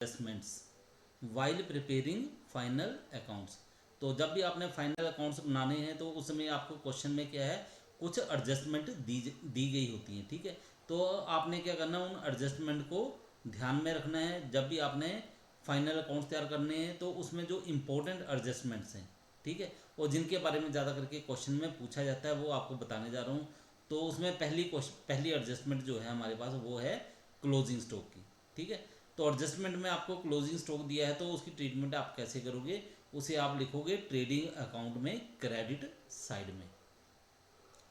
Adjustments while preparing final accounts. तो जब भी आपने फाइनल अकाउंट्स बनाने हैं तो उसमें आपको क्वेश्चन में क्या है, कुछ एडजस्टमेंट दी गई होती हैं, ठीक है। तो आपने क्या करना है, उन एडजस्टमेंट को ध्यान में रखना है जब भी आपने फाइनल अकाउंट्स तैयार करने हैं। तो उसमें जो इम्पोर्टेंट एडजस्टमेंट्स हैं, ठीक है, और जिनके बारे में ज़्यादा करके क्वेश्चन में पूछा जाता है, वो आपको बताने जा रहा हूँ। तो उसमें पहली एडजस्टमेंट जो है हमारे पास, वो है क्लोजिंग स्टॉक की, ठीक है। तो एडजस्टमेंट में आपको क्लोजिंग स्टॉक दिया है, तो उसकी ट्रीटमेंट आप कैसे करोगे, उसे आप लिखोगे ट्रेडिंग अकाउंट में क्रेडिट साइड में,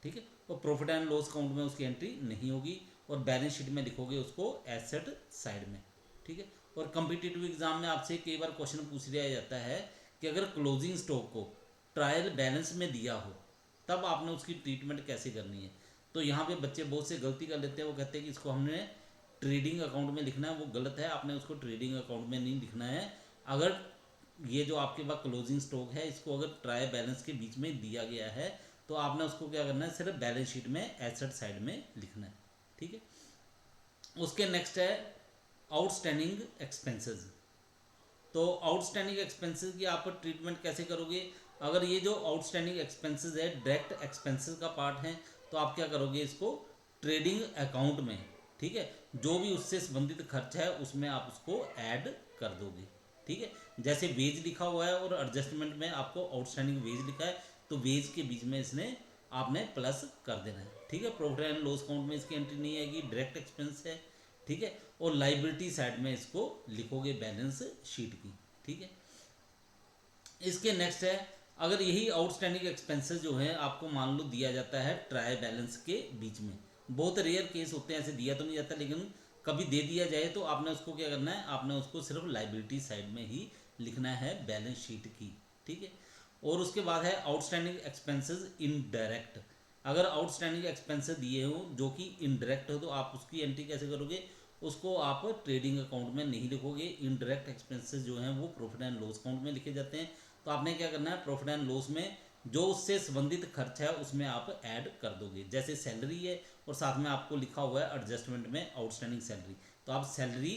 ठीक है। और प्रॉफिट एंड लॉस अकाउंट में उसकी एंट्री नहीं होगी, और बैलेंस शीट में लिखोगे उसको एसेट साइड में, ठीक है। और कम्पिटिटिव एग्जाम में आपसे कई बार क्वेश्चन पूछ लिया जाता है कि अगर क्लोजिंग स्टॉक को ट्रायल बैलेंस में दिया हो तब आपने उसकी ट्रीटमेंट कैसे करनी है। तो यहाँ पे बच्चे बहुत से गलती कर लेते हैं, वो कहते हैं कि इसको हमने ट्रेडिंग अकाउंट में लिखना है, वो गलत है। आपने उसको ट्रेडिंग अकाउंट में नहीं लिखना है। अगर ये जो आपके पास क्लोजिंग स्टॉक है, इसको अगर ट्राई बैलेंस के बीच में दिया गया है, तो आपने उसको क्या करना है, सिर्फ बैलेंस शीट में एसेट साइड में लिखना है, ठीक है। उसके नेक्स्ट है आउटस्टैंडिंग एक्सपेंसेस। तो आउटस्टैंडिंग एक्सपेंसेस की आप ट्रीटमेंट कैसे करोगे। अगर ये जो आउटस्टैंडिंग एक्सपेंसेस है डायरेक्ट एक्सपेंसेस का पार्ट है, तो आप क्या करोगे, इसको ट्रेडिंग अकाउंट में, ठीक है, जो भी उससे संबंधित खर्च है उसमें आप उसको ऐड कर दोगे, ठीक है। जैसे वेज लिखा हुआ है और एडजस्टमेंट में आपको आउटस्टैंडिंग वेज लिखा है, तो वेज के बीच में इसने आपने प्लस कर देना है, ठीक है। प्रॉफिट एंड लॉस अकाउंट में इसकी एंट्री नहीं आएगी, डायरेक्ट एक्सपेंस है, ठीक है। और लाइबिलिटी साइड में इसको लिखोगे बैलेंस शीट की, ठीक है। इसके नेक्स्ट है, अगर यही आउटस्टैंडिंग एक्सपेंसेस जो है आपको मान लो दिया जाता है ट्राई बैलेंस के बीच में, बहुत रेयर केस होते हैं, ऐसे दिया तो नहीं जाता, लेकिन कभी दे दिया जाए तो आपने उसको क्या करना है, आपने उसको सिर्फ लाइबिलिटी साइड में ही लिखना है बैलेंस शीट की, ठीक है। और उसके बाद है आउटस्टैंडिंग एक्सपेंसेस इनडायरेक्ट। अगर आउटस्टैंडिंग एक्सपेंसेस दिए हो जो कि इनडायरेक्ट हो, तो आप उसकी एंट्री कैसे करोगे, उसको आप ट्रेडिंग अकाउंट में नहीं लिखोगे। इनडायरेक्ट एक्सपेंसेस जो हैं वो प्रॉफिट एंड लॉस अकाउंट में लिखे जाते हैं। तो आपने क्या करना है, प्रॉफिट एंड लॉस में जो उससे संबंधित खर्च है उसमें आप ऐड कर दोगे। जैसे सैलरी है और साथ में आपको लिखा हुआ है एडजस्टमेंट में आउटस्टैंडिंग सैलरी, तो आप सैलरी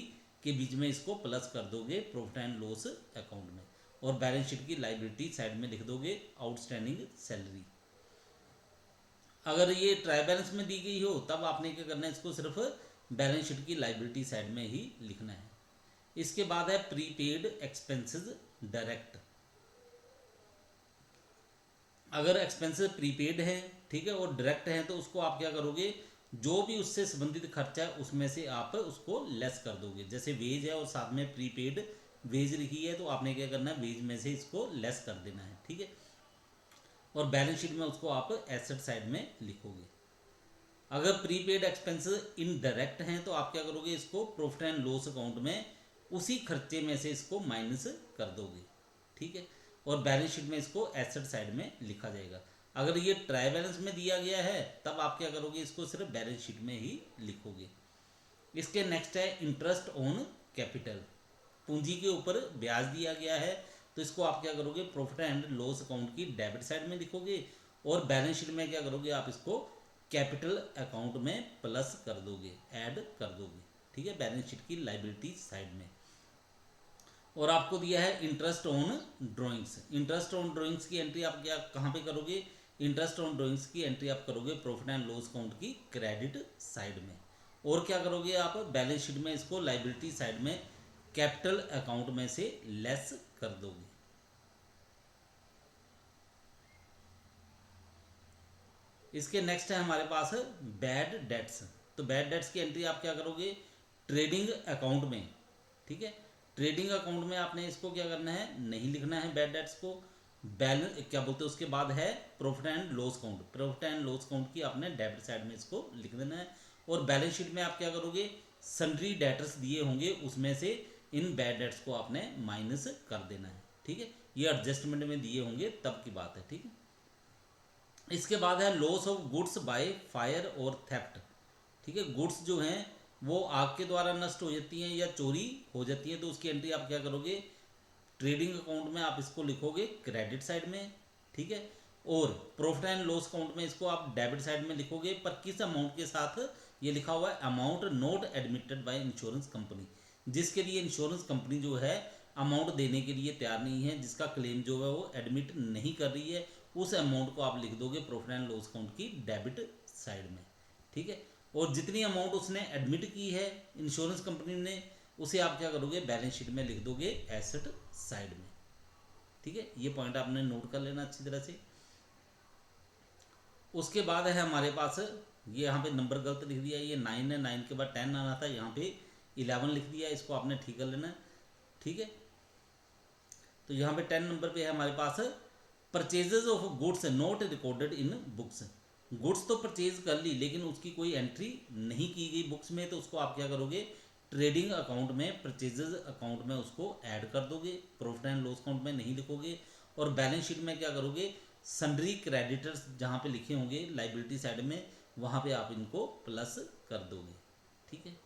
के बीच में इसको प्लस कर दोगे प्रॉफिट एंड लॉस अकाउंट में, और बैलेंस शीट की लाइबिलिटी साइड में लिख दोगे आउटस्टैंडिंग सैलरी। अगर ये ट्राई बैलेंस में दी गई हो तब आपने क्या करना है, इसको सिर्फ बैलेंस शीट की लाइबिलिटी साइड में ही लिखना है। इसके बाद है प्रीपेड एक्सपेंसेस डायरेक्ट। अगर एक्सपेंसेस प्रीपेड है, ठीक है, और डायरेक्ट है, तो उसको आप क्या करोगे, जो भी उससे संबंधित खर्चा है उसमें से आप उसको लेस कर दोगे। जैसे वेज है और साथ में प्रीपेड वेज लिखी है, तो आपने क्या करना है, वेज में से इसको लेस कर देना है, ठीक है। और बैलेंस शीट में उसको आप एसेट साइड में लिखोगे। अगर प्रीपेड एक्सपेंसेस इनडायरेक्ट हैं, तो आप क्या करोगे, इसको प्रॉफिट एंड लॉस अकाउंट में उसी खर्चे में से इसको माइनस कर दोगे, ठीक है। और बैलेंस शीट में इसको एसेट साइड में लिखा जाएगा। अगर ये ट्राई बैलेंस में दिया गया है, तब आप क्या करोगे, इसको सिर्फ बैलेंस शीट में ही लिखोगे। इसके नेक्स्ट है इंटरेस्ट ऑन कैपिटल। पूंजी के ऊपर ब्याज दिया गया है, तो इसको आप क्या करोगे, प्रॉफिट एंड लॉस अकाउंट की डेबिट साइड में लिखोगे, और बैलेंस शीट में क्या करोगे, आप इसको कैपिटल अकाउंट में प्लस कर दोगे, ऐड कर दोगे, ठीक है, बैलेंस शीट की लाइबिलिटी साइड में। और आपको दिया है interest on drawings. Interest on drawings की एंट्री आप क्या कहाँ पे करोगे, इंटरेस्ट ऑन ड्राइंग्स की एंट्री आप करोगे प्रॉफिट एंड लॉस अकाउंट की क्रेडिट साइड में। और क्या करोगे, आप बैलेंस शीट में इसको लाइबिलिटी साइड में कैपिटल अकाउंट में से लेस कर दोगे। इसके नेक्स्ट है हमारे पास बैड डेट्स। तो बैड डेट्स की एंट्री आप क्या करोगे, ट्रेडिंग अकाउंट में, ठीक है। ट्रेडिंग अकाउंट में आपने इसको क्या करना है, नहीं लिखना है बैड डेट्स को। बैलेंस क्या बोलते हैं, उसके बाद है profit and loss account. Profit and loss account की आपने डेबिट साइड में इसको लिख देना है। और बैलेंस शीट में आप क्या करोगे, सन्ड्री डेटर्स दिए होंगे उसमें से इन बैड डेट्स को आपने माइनस कर देना है, ठीक है। ये एडजस्टमेंट में दिए होंगे तब की बात है, ठीक है। इसके बाद है loss of goods by fire और थेफ्ट, ठीक है। गुड्स जो हैं वो आग के द्वारा नष्ट हो जाती हैं या चोरी हो जाती हैं, तो उसकी एंट्री आप क्या करोगे, ट्रेडिंग अकाउंट में आप इसको लिखोगे क्रेडिट साइड में, ठीक है। और प्रॉफिट एंड लॉस अकाउंट में इसको आप डेबिट साइड में लिखोगे, पर किस अमाउंट के साथ, ये लिखा हुआ है amount not admitted by insurance company. जिसके लिए इंश्योरेंस कंपनी जो है अमाउंट देने के लिए तैयार नहीं है, जिसका क्लेम जो है वो एडमिट नहीं कर रही है, उस अमाउंट को आप लिख दोगे प्रॉफिट एंड लॉस अकाउंट की डेबिट साइड में, ठीक है। और जितनी अमाउंट उसने एडमिट की है इंश्योरेंस कंपनी ने, उसे आप क्या करोगे बैलेंस शीट में लिख दोगे एसेट साइड में, ठीक है। ये पॉइंट आपने नोट कर लेना अच्छी तरह से। उसके बाद है हमारे पास, ये यहाँ पे नंबर गलत लिख दिया, ये 9 है, 9 के बाद 10 आना था, यहाँ पे 11 लिख दिया, इसको आपने ठीक कर लेना, ठीक है। तो यहाँ पे 10 नंबर पे है हमारे पास purchases of goods not recorded in books. Goods तो परचेज कर ली लेकिन उसकी कोई एंट्री नहीं की गई बुक्स में, तो उसको आप क्या करोगे ट्रेडिंग अकाउंट में, परचेजेज अकाउंट में उसको ऐड कर दोगे, प्रॉफिट एंड लॉस अकाउंट में नहीं लिखोगे। और बैलेंस शीट में क्या करोगे सन्ड्री क्रेडिटर्स जहाँ पे लिखे होंगे लाइबिलिटी साइड में, वहाँ पे आप इनको प्लस कर दोगे, ठीक है।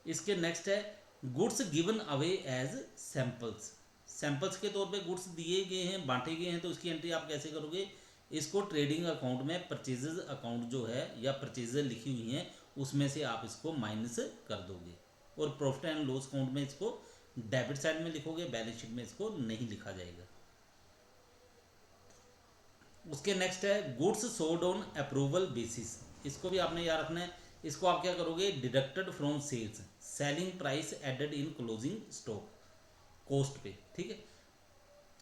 इसके नेक्स्ट है goods given away as samples. Samples के तौर पे गुड्स दिए गए हैं, बांटे गए हैं, तो इसकी एंट्री आप कैसे करोगे, इसको ट्रेडिंग अकाउंट में परचेजेज अकाउंट जो है या परचेजेज लिखी हुई हैं उसमें से आप इसको माइनस कर दोगे, और प्रॉफिट एंड लॉस अकाउंट में इसको डेबिट साइड में लिखोगे, बैलेंस शीट में इसको नहीं लिखा जाएगा। उसके नेक्स्ट है goods sold on approval basis. इसको भी आपने याद रखना है, इसको आप क्या करोगे deducted from sales, selling price added in closing stock cost पे, ठीक है।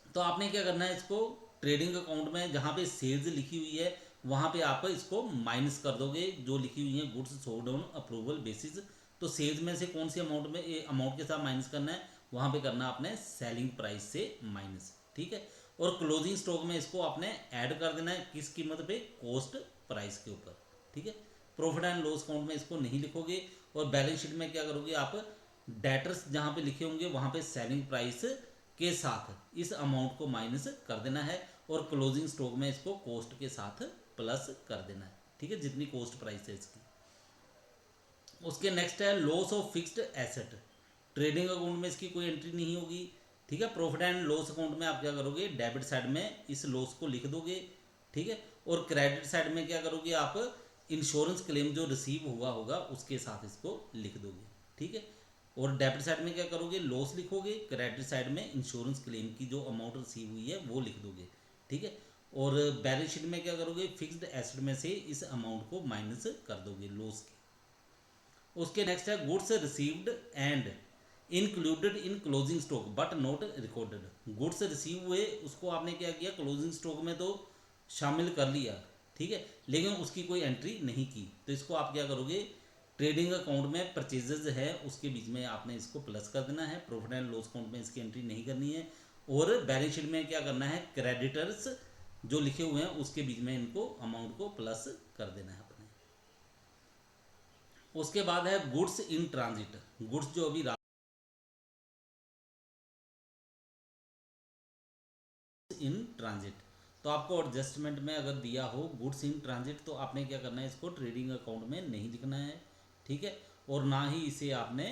तो आपने क्या करना है इसको ट्रेडिंग अकाउंट में जहाँ पे सेल्स लिखी हुई है वहाँ पे आप इसको माइनस कर दोगे, जो लिखी हुई है goods sold on approval basis. तो सेल्स में से कौन सी अमाउंट में अमाउंट के साथ माइनस करना है, वहाँ पे करना आपने सेलिंग प्राइस से माइनस, ठीक है। और क्लोजिंग स्टॉक में इसको आपने ऐड कर देना है किस कीमत पे, कॉस्ट प्राइस के ऊपर, ठीक है। प्रॉफिट एंड लॉस अकाउंट में इसको नहीं लिखोगे। और बैलेंस शीट में क्या करोगे आप डेटर्स जहाँ पे लिखे होंगे वहाँ पे सेलिंग प्राइस के साथ इस अमाउंट को माइनस कर देना है, और क्लोजिंग स्टॉक में इसको कॉस्ट के साथ प्लस कर देना है, ठीक है, जितनी कॉस्ट प्राइस है इसकी। उसके नेक्स्ट है loss of fixed asset. Trading account में इसकी कोई एंट्री नहीं होगी, ठीक है। प्रॉफिट एंड लॉस अकाउंट में आप क्या करोगे डेबिट साइड में इस लॉस को लिख दोगे, ठीक है। और क्रेडिट साइड में क्या करोगे आप इंश्योरेंस क्लेम जो रिसीव हुआ होगा उसके साथ इसको लिख दोगे, ठीक है। और डेबिट साइड में क्या करोगे लॉस लिखोगे, क्रेडिट साइड में इंश्योरेंस क्लेम की जो अमाउंट रिसीव हुई है वो लिख दोगे, ठीक है। और बैलेंस शीट में क्या करोगे फिक्स्ड एसेट में से इस अमाउंट को माइनस कर दोगे लॉस की। उसके नेक्स्ट है goods received and included in closing stock but not recorded. Goods receive हुए उसको आपने क्या किया क्लोजिंग स्टॉक में तो शामिल कर लिया, ठीक है, लेकिन उसकी कोई एंट्री नहीं की, तो इसको आप क्या करोगे ट्रेडिंग अकाउंट में परचेजेज है उसके बीच में आपने इसको प्लस कर देना है, प्रॉफिट एंड लॉस अकाउंट में इसकी एंट्री नहीं करनी है। और बैलेंस शीट में क्या करना है क्रेडिटर्स जो लिखे हुए हैं उसके बीच में इनको अमाउंट को प्लस कर देना है अपने। उसके बाद है गुड्स इन ट्रांजिट। गुड्स जो अभी इन ट्रांजिट, तो आपको एडजस्टमेंट में अगर दिया हो गुड्स इन ट्रांजिट तो आपने क्या करना है इसको ट्रेडिंग अकाउंट में नहीं लिखना है, ठीक है। और ना ही इसे आपने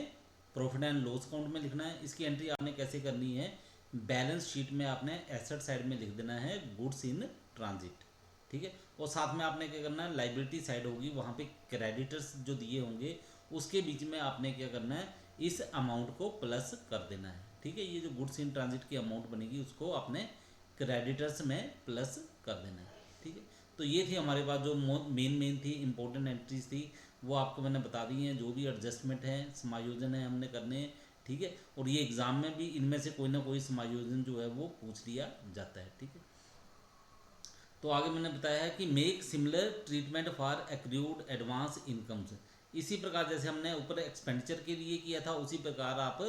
प्रॉफिट एंड लॉस अकाउंट में लिखना है। इसकी एंट्री आपने कैसे करनी है बैलेंस शीट में आपने एसेट साइड में लिख देना है गुड्स इन ट्रांजिट, ठीक है। और साथ में आपने क्या करना है लाइबिलिटी साइड होगी वहाँ पे क्रेडिटर्स जो दिए होंगे उसके बीच में आपने क्या करना है इस अमाउंट को प्लस कर देना है, ठीक है। ये जो गुड्स इन ट्रांजिट की अमाउंट बनेगी उसको आपने क्रेडिटर्स में प्लस कर देना है, ठीक है। तो ये थी हमारे पास जो मेन थी इंपॉर्टेंट एंट्रीज थी वो आपको मैंने बता दी हैं, जो भी एडजस्टमेंट है समायोजन है हमने करने हैं, ठीक है। और ये एग्ज़ाम में भी इनमें से कोई ना कोई समायोजन जो है वो पूछ लिया जाता है, ठीक है। तो आगे मैंने बताया है कि make similar treatment for accrued advance incomes. इसी प्रकार जैसे हमने ऊपर एक्सपेंडिचर के लिए किया था उसी प्रकार आप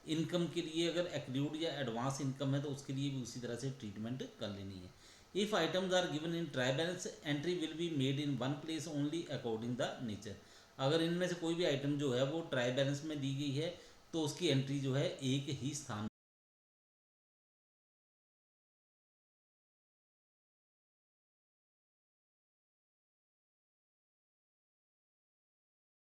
इनकम के लिए अगर एक्रूड या एडवांस इनकम है तो उसके लिए भी उसी तरह से ट्रीटमेंट कर लेनी है। If items are given in trial balance entry will be made in one place only according the nature. अगर इनमें से कोई भी आइटम जो है वो ट्राई बैलेंस में दी गई है तो उसकी एंट्री जो है एक ही स्थान